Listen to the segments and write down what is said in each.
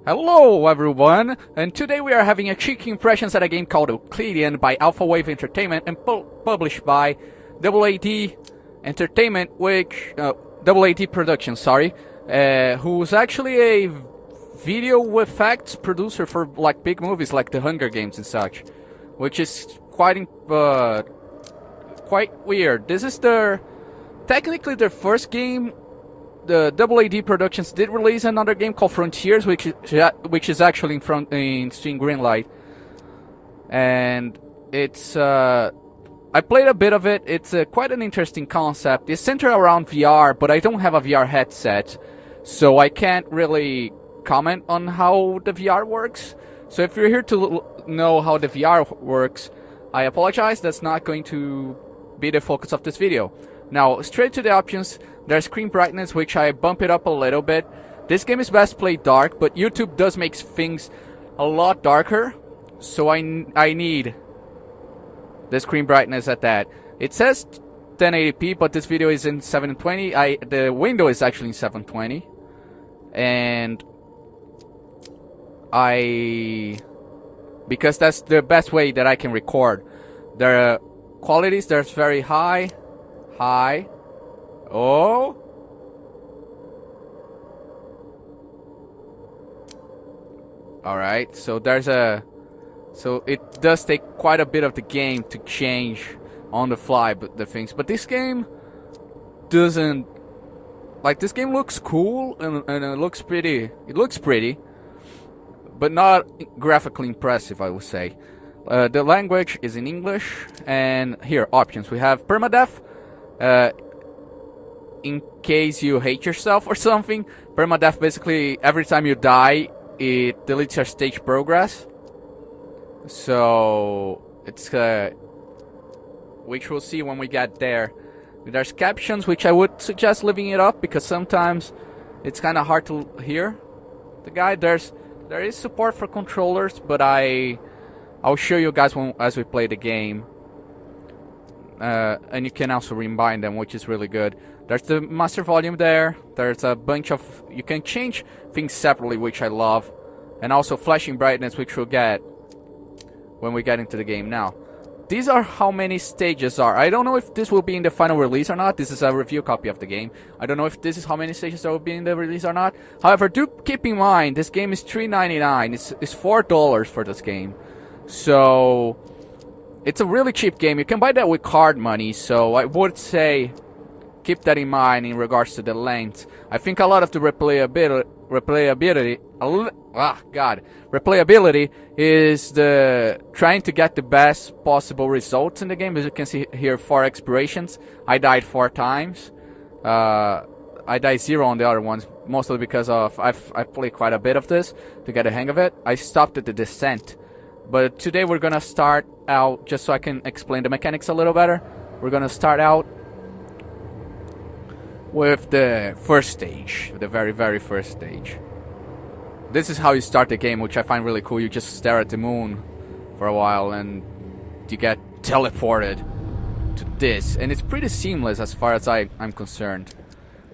Hello everyone, and today we are having a cheeky impressions at a game called Euclidean by Alpha Wave Entertainment and published by AAD Entertainment, which AAD Productions, who's actually a video effects producer for like big movies like The Hunger Games and such, which is quite weird. This is technically their first game. The AAD Productions did release another game called Frontiers, which is actually in Steam Greenlight, and it's I played a bit of it. It's quite an interesting concept. It's centered around VR, but I don't have a VR headset, so I can't really comment on how the VR works. So if you're here to know how the VR works, I apologize. That's not going to be the focus of this video. Now, straight to the options. There's screen brightness, which I bump it up a little bit. This game is best played dark, but YouTube does make things a lot darker, so I need the screen brightness at that. It says 1080p, but this video is in 720. The window is actually in 720, and because that's the best way that I can record. The qualities, there's very high. Oh. Alright, so so it does take quite a bit of the game to change on the fly the things, but this game doesn't, like, this game looks cool and it looks pretty, but not graphically impressive, I would say. The language is in English, and here, options, we have permadeath, in case you hate yourself or something. Permadeath, basically every time you die it deletes your stage progress, so it's which we'll see when we get there. There's captions, which I would suggest leaving it up because sometimes it's kind of hard to hear the guy. There is support for controllers, but I'll show you guys as we play the game. And you can also rebind them, which is really good. There's the master volume there. There's a bunch of, you can change things separately, which I love, and also flashing brightness, which we'll get when we get into the game. Now, these are how many stages are. I don't know if this will be in the final release or not. This is a review copy of the game. I don't know if this is how many stages there will be in the release or not. However, do keep in mind this game is $3.99. It's $4 for this game, so it's a really cheap game. You can buy that with card money, so I would say keep that in mind in regards to the length. I think a lot of the replayability is the trying to get the best possible results in the game. As you can see here, 4 explorations. I died 4 times. I died 0 on the other ones, mostly because of I've played quite a bit of this to get a hang of it. I stopped at the descent. But today we're gonna start out, just so I can explain the mechanics a little better, we're gonna start out with the first stage, the very first stage. This is how you start the game, which I find really cool. You just stare at the moon for a while and you get teleported to this, and it's pretty seamless as far as I'm concerned.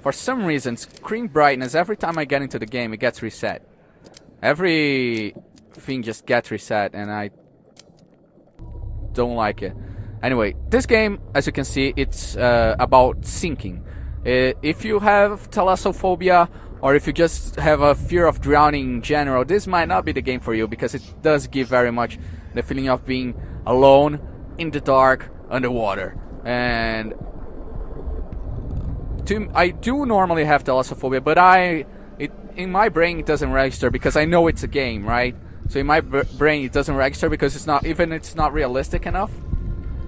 For some reason, screen brightness, every time I get into the game, it gets reset. Everything just gets reset, and I don't like it. Anyway, this game, as you can see, it's about sinking. If you have thalassophobia, or if you just have a fear of drowning in general, this might not be the game for you, because it does give very much the feeling of being alone in the dark underwater. And I do normally have thalassophobia, but in my brain it doesn't register because I know it's a game, right? So in my brain it doesn't register because it's not realistic enough.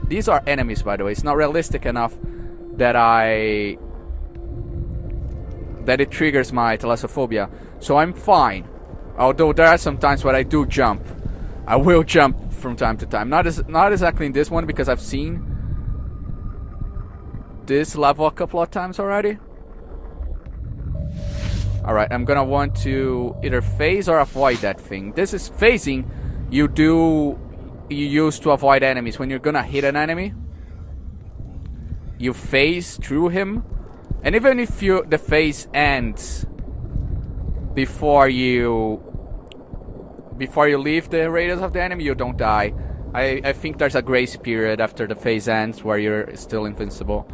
These are enemies, by the way. It's not realistic enough that it triggers my thalassophobia. So I'm fine. Although there are some times where I do jump. I will jump from time to time. Not exactly in this one, because I've seen this level a couple of times already. Alright, I'm gonna want to either phase or avoid that thing. This is phasing. You use to avoid enemies. When you're gonna hit an enemy, you phase through him, and even if the phase ends before you before you leave the radius of the enemy, you don't die. I think there's a grace period after the phase ends where you're still invincible.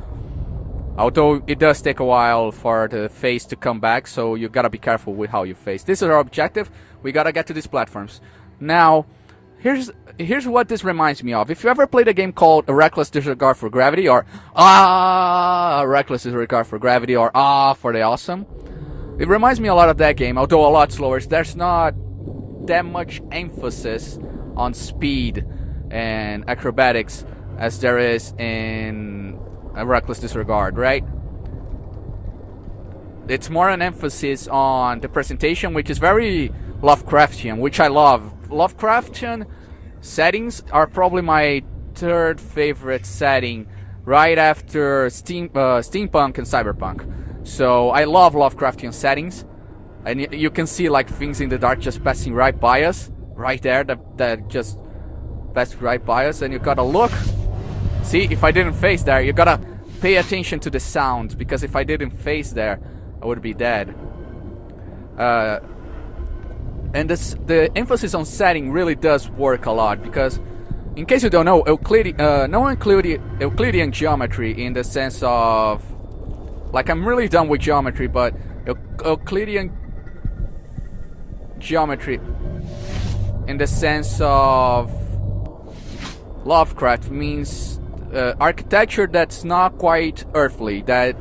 Although it does take a while for the phase to come back, so you gotta be careful with how you phase. This is our objective. We gotta get to these platforms. Now, here's what this reminds me of. If you ever played a game called Reckless Disregard for Gravity, or Reckless Disregard for Gravity, or for the Awesome, it reminds me a lot of that game, although a lot slower. There's not that much emphasis on speed and acrobatics as there is in a Reckless Disregard, right? It's more an emphasis on the presentation, which is very Lovecraftian, which I love. Lovecraftian settings are probably my third favorite setting, right after steampunk and cyberpunk. So I love Lovecraftian settings, and you can see like things in the dark just passing right by us, right there, that just passed right by us, and you gotta look. See, if I didn't face there, you gotta pay attention to the sounds, because if I didn't face there, I would be dead. And the emphasis on setting really does work a lot, because in case you don't know, Euclidean geometry, in the sense of, like, I'm really done with geometry, but Euclidean geometry in the sense of Lovecraft means architecture that's not quite earthly, that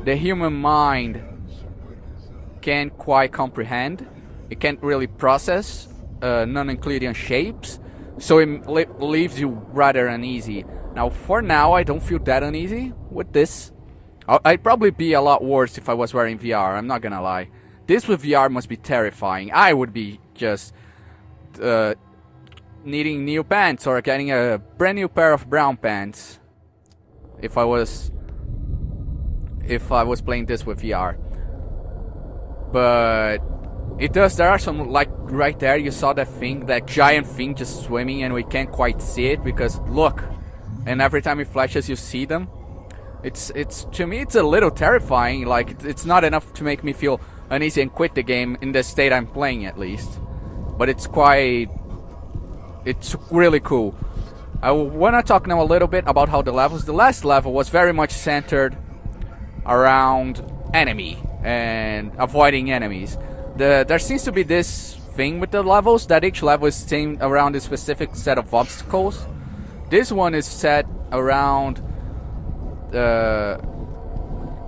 the human mind can't quite comprehend. It can't really process non-Euclidean shapes, so it leaves you rather uneasy. Now, for now, I don't feel that uneasy with this. I'd probably be a lot worse if I was wearing VR, I'm not gonna lie. This with VR must be terrifying. I would be just needing new pants, or getting a brand new pair of brown pants if I was playing this with VR. But it does, there are some, like right there, you saw that thing, that giant thing just swimming, and we can't quite see it because look, and every time it flashes you see them. It's to me it's a little terrifying. Like, it's not enough to make me feel uneasy and quit the game in the state I'm playing, at least. But it's really cool. I want to talk now a little bit about how the levels. The last level was very much centered around enemy and avoiding enemies. There seems to be this thing with the levels, that each level is themed around a specific set of obstacles. This one is set around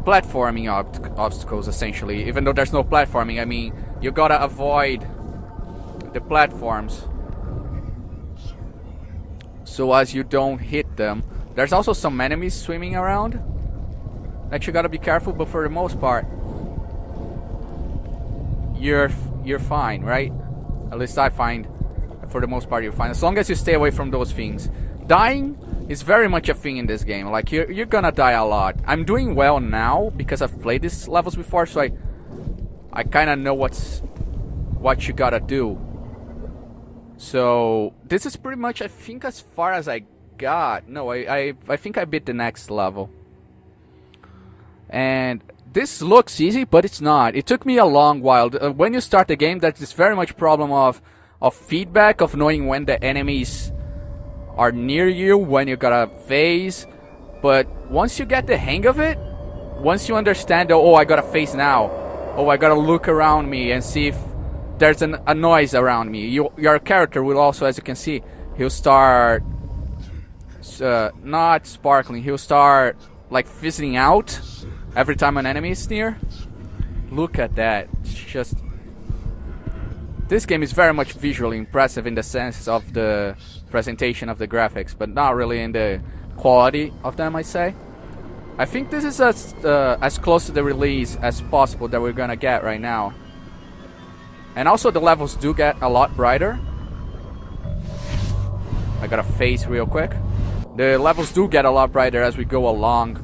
platforming obstacles, essentially. Even though there's no platforming, I mean, you gotta avoid the platforms so as you don't hit them. There's also some enemies swimming around that you gotta be careful, but for the most part you're fine, right? At least I find for the most part you're fine, as long as you stay away from those things. Dying is very much a thing in this game. Like, you're gonna die a lot. I'm doing well now because I've played these levels before, so I kind of know what you gotta do. So this is pretty much, I think, as far as I got. No, I think I beat the next level. And this looks easy, but it's not. It took me a long while. When you start the game, there's this very much problem of feedback, of knowing when the enemies are near you, when you gotta phase. But once you get the hang of it, once you understand, oh, I gotta phase now, oh, I gotta look around me and see if there's a noise around me. Your character will also, as you can see, he'll start not sparkling, he'll start like fizzing out every time an enemy is near. Look at that. It's just, this game is very much visually impressive in the sense of the presentation of the graphics, but not really in the quality of them, I say. I think this is as close to the release as possible that we're gonna get right now. And also the levels do get a lot brighter. I gotta phase real quick. The levels do get a lot brighter as we go along,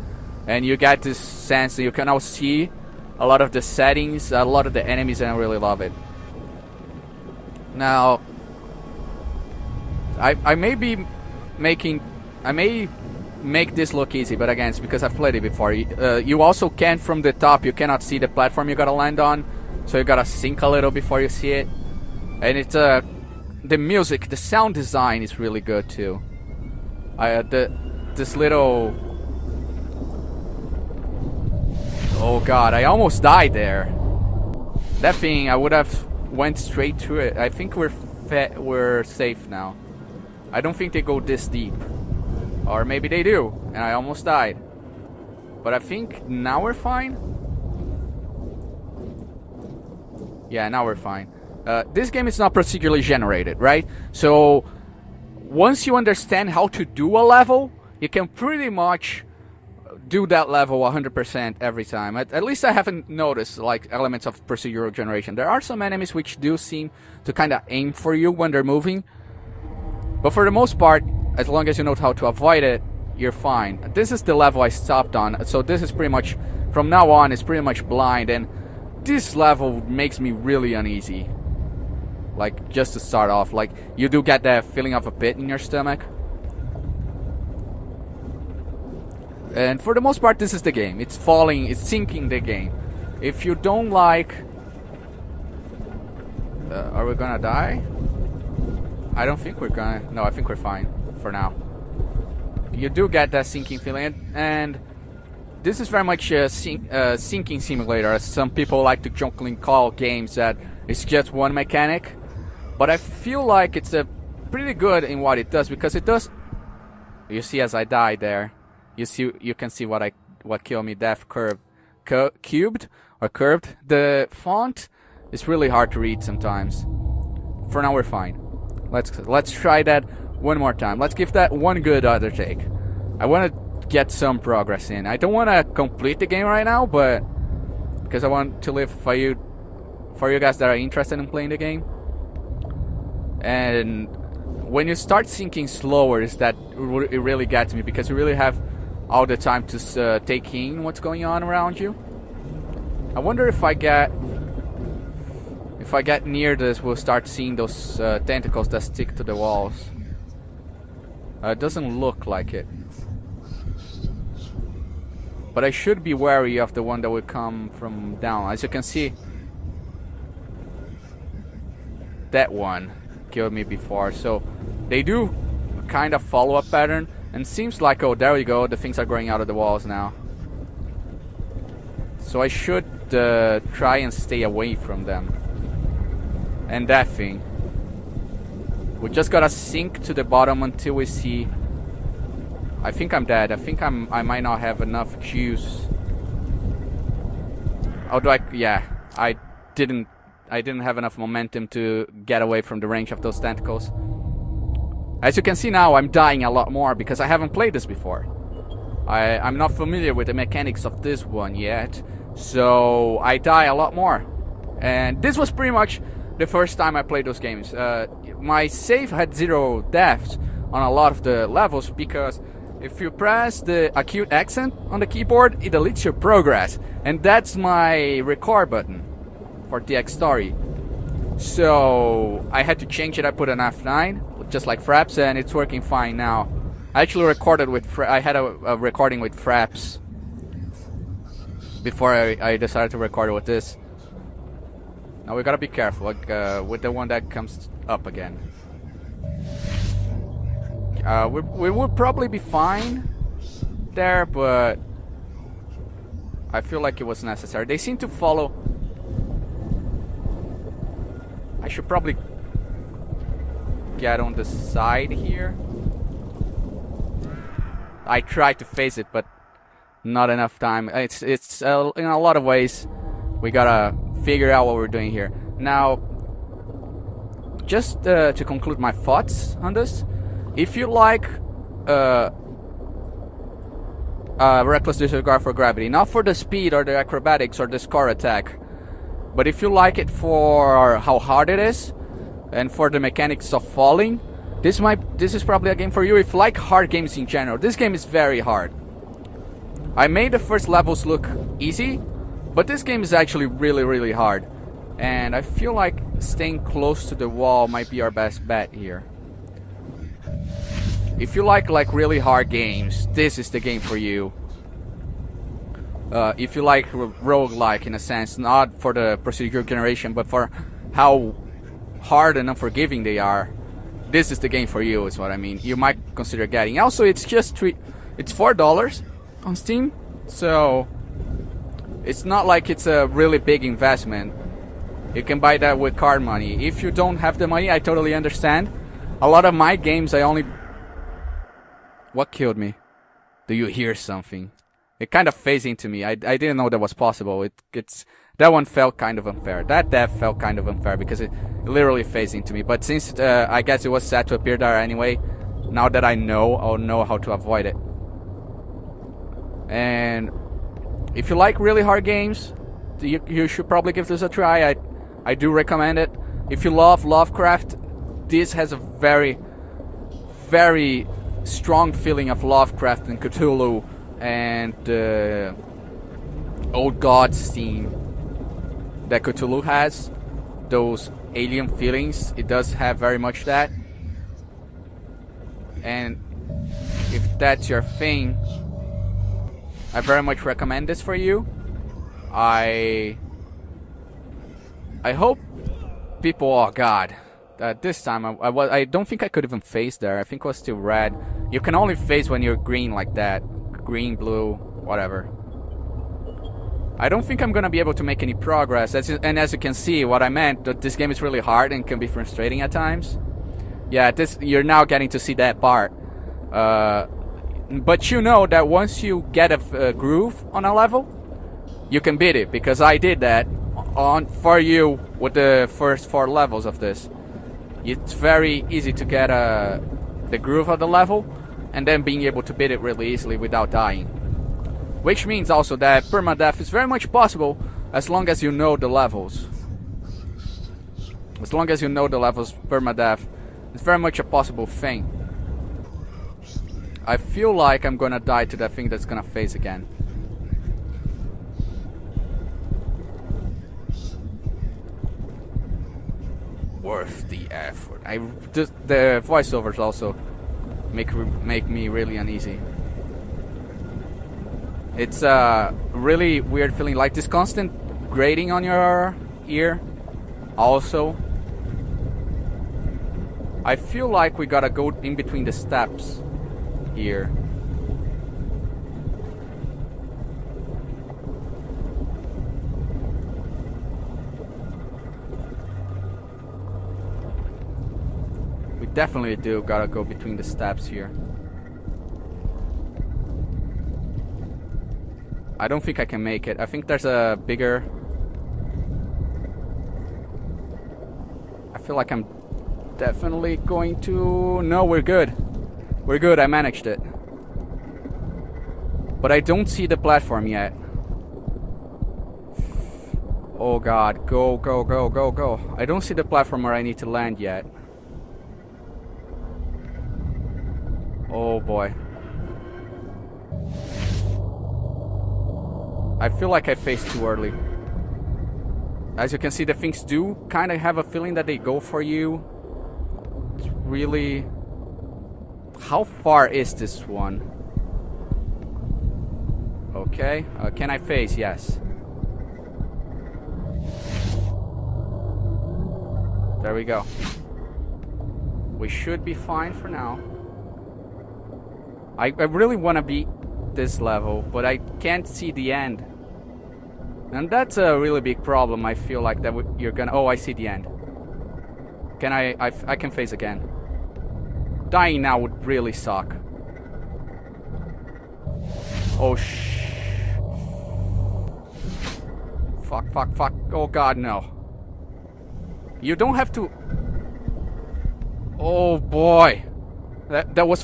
and you get this sense that you can now see a lot of the settings, a lot of the enemies, and I really love it. Now, I may make this look easy, but again, it's because I've played it before. You also can, from the top, you cannot see the platform you gotta land on, so you gotta sink a little before you see it. And it's the music, the sound design is really good too. This little... Oh god, I almost died there. That thing, I would have went straight through it. I think we're safe now. I don't think they go this deep. Or maybe they do, and I almost died. But I think now we're fine. Yeah, now we're fine. This game is not procedurally generated, right? So once you understand how to do a level, you can pretty much do that level 100% every time. At least I haven't noticed like elements of procedural generation. There are some enemies which do seem to kind of aim for you when they're moving, but for the most part, as long as you know how to avoid it, you're fine. This is the level I stopped on, so this is pretty much, from now on, it's pretty much blind, and this level makes me really uneasy. Like, just to start off, like, you do get that feeling of a pit in your stomach. And for the most part, this is the game. It's falling, it's sinking the game. If you don't like... are we gonna die? I don't think we're gonna... No, I think we're fine for now. You do get that sinking feeling, and this is very much a sinking simulator, as some people like to jokingly call games that it's just one mechanic. But I feel like it's pretty good in what it does, because it does... You see, as I died there, you can see what killed me. Death cubed or curved. The font is really hard to read sometimes. For now, we're fine. Let's try that one more time. Let's give that one good other take. I want to get some progress in. I don't want to complete the game right now, but because I want to live for you guys that are interested in playing the game. And when you start sinking slower, is that it really gets me, because you really have all the time to take in what's going on around you. I wonder if I get near this, we'll start seeing those tentacles that stick to the walls. It doesn't look like it. But I should be wary of the one that would come from down. As you can see, that one killed me before. So they do kind of follow a pattern. And seems like, oh, there we go, the things are growing out of the walls now. So I should try and stay away from them. And that thing. We just gotta sink to the bottom until we see... I think I'm dead. I think I might not have enough juice. Although I didn't have enough momentum to get away from the range of those tentacles. As you can see now, I'm dying a lot more because I haven't played this before. I'm not familiar with the mechanics of this one yet, so I die a lot more. And this was pretty much the first time I played those games. My save had 0 deaths on a lot of the levels, because if you press the acute accent on the keyboard, it deletes your progress. And that's my record button for the X story. So I had to change it. I put an F9, just like Fraps, and it's working fine now. I actually recorded with I had a recording with Fraps before I decided to record it with this. Now we gotta be careful, like with the one that comes up again. We would probably be fine there, but I feel like it was necessary. They seem to follow. I should probably get on the side here. I tried to face it, but not enough time. It's in a lot of ways we gotta figure out what we're doing here. Now, just to conclude my thoughts on this, if you like reckless disregard for gravity, not for the speed or the acrobatics or the score attack, but if you like it for how hard it is and for the mechanics of falling, this is probably a game for you. If you like hard games in general, this game is very hard. I made the first levels look easy, but this game is actually really, really hard. And I feel like staying close to the wall might be our best bet here. If you like really hard games, this is the game for you. If you like roguelike in a sense, not for the procedural generation, but for how hard and unforgiving they are, this is the game for you, is what I mean. You might consider getting. Also, it's just it's $4 on Steam, so it's not like it's a really big investment. You can buy that with card money. If you don't have the money, I totally understand. A lot of my games, I only... What killed me? Do you hear something? It kind of phased into me. I didn't know that was possible. That one felt kind of unfair. That death felt kind of unfair because it literally phased into me. But since I guess it was set to appear there anyway, now that I know, I'll know how to avoid it. And if you like really hard games, you should probably give this a try. I do recommend it. If you love Lovecraft, this has a very, very strong feeling of Lovecraft and Cthulhu and old gods theme that Cthulhu has. Those alien feelings, it does have very much that. And if that's your thing, I very much recommend this for you. I hope people... Oh god, this time I don't think I could even phase there. I think it was still red. You can only phase when you're green like that. Green, blue, whatever. I don't think I'm gonna be able to make any progress. And as you can see, what I meant, that this game is really hard and can be frustrating at times. Yeah, you're now getting to see that part. But you know that once you get a groove on a level, you can beat it, because I did that for you with the first 4 levels of this. It's very easy to get the groove of the level and then being able to beat it really easily without dying. Which means also that permadeath is very much possible as long as you know the levels. As long as you know the levels, permadeath is very much a possible thing. I feel like I'm gonna die to that thing that's gonna phase again. Worth the effort. The voiceovers also make me really uneasy. It's a really weird feeling, like this constant grating on your ear. Also, I feel like we gotta go in between the steps here. We definitely do gotta go between the steps here. I don't think I can make it. I think there's a bigger... I feel like I'm definitely going to... No, we're good. We're good, I managed it. But I don't see the platform yet. Oh god, go, go, go, go, go. I don't see the platform where I need to land yet. Oh boy. I feel like I faced too early. As you can see, the things do kind of have a feeling that they go for you. It's really... How far is this one? Okay. Can I face? Yes. There we go. We should be fine for now. I really want to beat this level, but I can't see the end. And that's a really big problem. I feel like that you're gonna... Oh, I see the end. Can I can face again. Dying now would really suck. Oh Fuck, fuck, fuck. Oh god, no. You don't have to... Oh boy. That was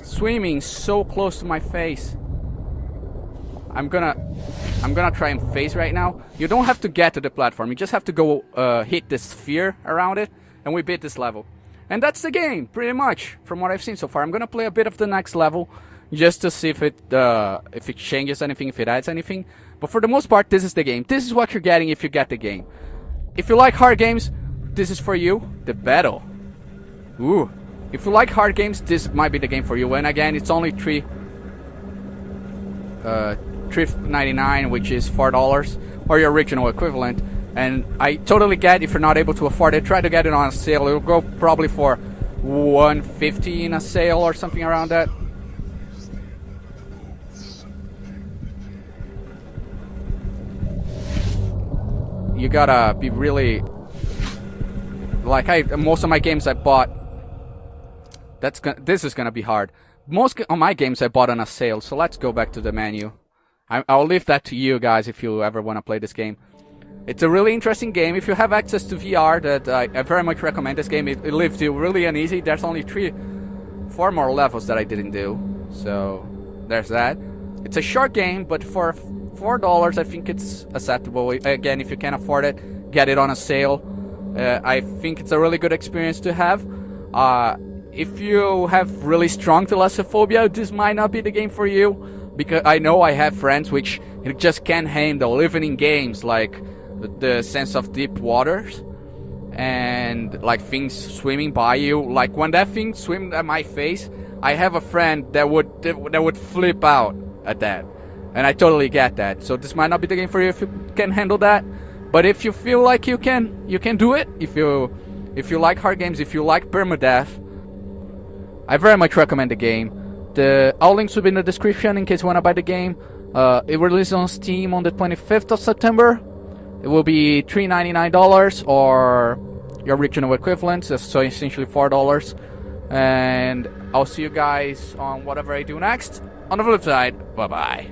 swimming so close to my face. I'm gonna try and face right now. You don't have to get to the platform. You just have to go hit the sphere around it, and we beat this level. And that's the game, pretty much, from what I've seen so far. I'm gonna play a bit of the next level, just to see if it changes anything, if it adds anything. But for the most part, this is the game. This is what you're getting if you get the game. If you like hard games, this is for you. The battle. Ooh. If you like hard games, this might be the game for you. And again, it's only $3.99, which is $4, or your original equivalent. And I totally get if you're not able to afford it, try to get it on a sale. It'll go probably for $150 in a sale or something around that. You gotta be really, like, most of my games I bought, this is gonna be hard. Most of my games I bought on a sale, so let's go back to the menu. I'll leave that to you guys if you ever want to play this game. It's a really interesting game. If you have access to VR, that I very much recommend this game. It leaves you really uneasy. There's only 4 more levels that I didn't do, so there's that. It's a short game, but for $4 I think it's acceptable. Again, if you can't afford it, get it on a sale. I think it's a really good experience to have. If you have really strong thalassophobia, this might not be the game for you, because I know I have friends which just can't handle living in games like the sense of deep waters and like things swimming by you. Like when that thing swam at my face, I have a friend that would flip out at that, and I totally get that. So this might not be the game for you if you can handle that. But if you feel like you can do it. If you like hard games, if you like permadeath, I very much recommend the game. All links will be in the description in case you want to buy the game. It releases on Steam on the 25th of September. It will be $3.99 or your regional equivalent, so essentially $4. And I'll see you guys on whatever I do next. On the flip side, bye-bye.